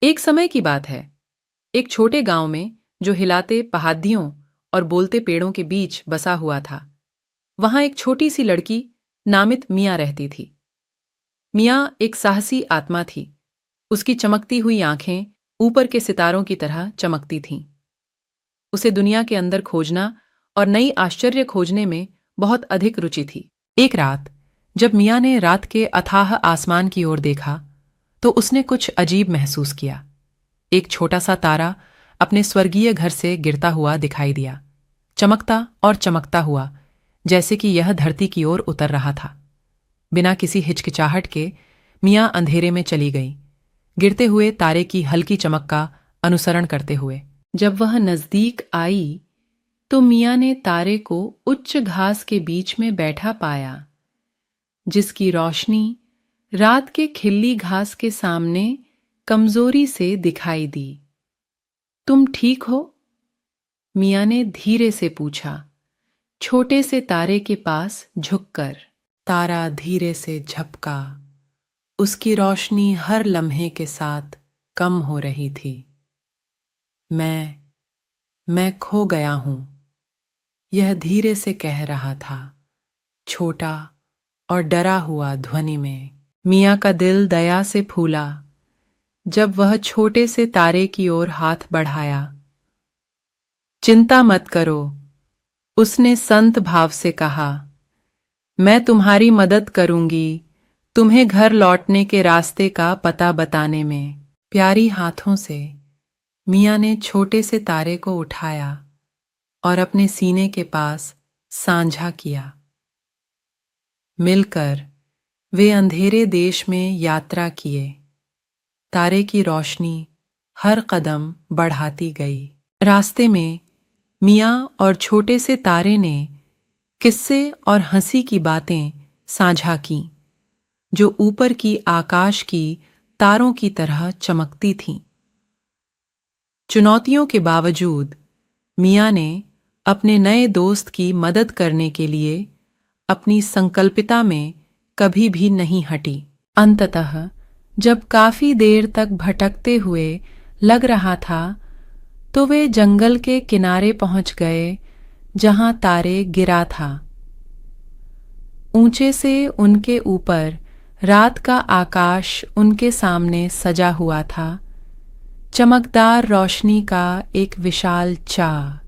एक समय की बात है। एक छोटे गांव में जो हिलाते पहाड़ियों और बोलते पेड़ों के बीच बसा हुआ था, वहां एक छोटी सी लड़की नामित मियाँ रहती थी। मियाँ एक साहसी आत्मा थी। उसकी चमकती हुई आंखें ऊपर के सितारों की तरह चमकती थीं। उसे दुनिया के अंदर खोजना और नई आश्चर्य खोजने में बहुत अधिक रुचि थी। एक रात जब मियाँ ने रात के अथाह आसमान की ओर देखा, तो उसने कुछ अजीब महसूस किया। एक छोटा सा तारा अपने स्वर्गीय घर से गिरता हुआ दिखाई दिया, चमकता और चमकता हुआ, जैसे कि यह धरती की ओर उतर रहा था। बिना किसी हिचकिचाहट के मियाँ अंधेरे में चली गई, गिरते हुए तारे की हल्की चमक का अनुसरण करते हुए। जब वह नजदीक आई तो मियाँ ने तारे को उच्च घास के बीच में बैठा पाया, जिसकी रोशनी रात के खिली घास के सामने कमजोरी से दिखाई दी। तुम ठीक हो? मियाँ ने धीरे से पूछा, छोटे से तारे के पास झुककर। तारा धीरे से झपका। उसकी रोशनी हर लम्हे के साथ कम हो रही थी। मैं खो गया हूं, यह धीरे से कह रहा था, छोटा और डरा हुआ ध्वनि में। मियाँ का दिल दया से फूला जब वह छोटे से तारे की ओर हाथ बढ़ाया। चिंता मत करो, उसने संत भाव से कहा, मैं तुम्हारी मदद करूंगी तुम्हें घर लौटने के रास्ते का पता बताने में। प्यारी हाथों से मियाँ ने छोटे से तारे को उठाया और अपने सीने के पास साझा किया। मिलकर वे अंधेरे देश में यात्रा किए। तारे की रोशनी हर कदम बढ़ाती गई। रास्ते में मियाँ और छोटे से तारे ने किस्से और हंसी की बातें साझा की, जो ऊपर की आकाश की तारों की तरह चमकती थीं। चुनौतियों के बावजूद मियाँ ने अपने नए दोस्त की मदद करने के लिए अपनी संकल्पिता में कभी भी नहीं हटी। अंततः जब काफी देर तक भटकते हुए लग रहा था, तो वे जंगल के किनारे पहुंच गए जहां तारे गिरा था। ऊंचे से उनके ऊपर रात का आकाश उनके सामने सजा हुआ था, चमकदार रोशनी का एक विशाल चाह।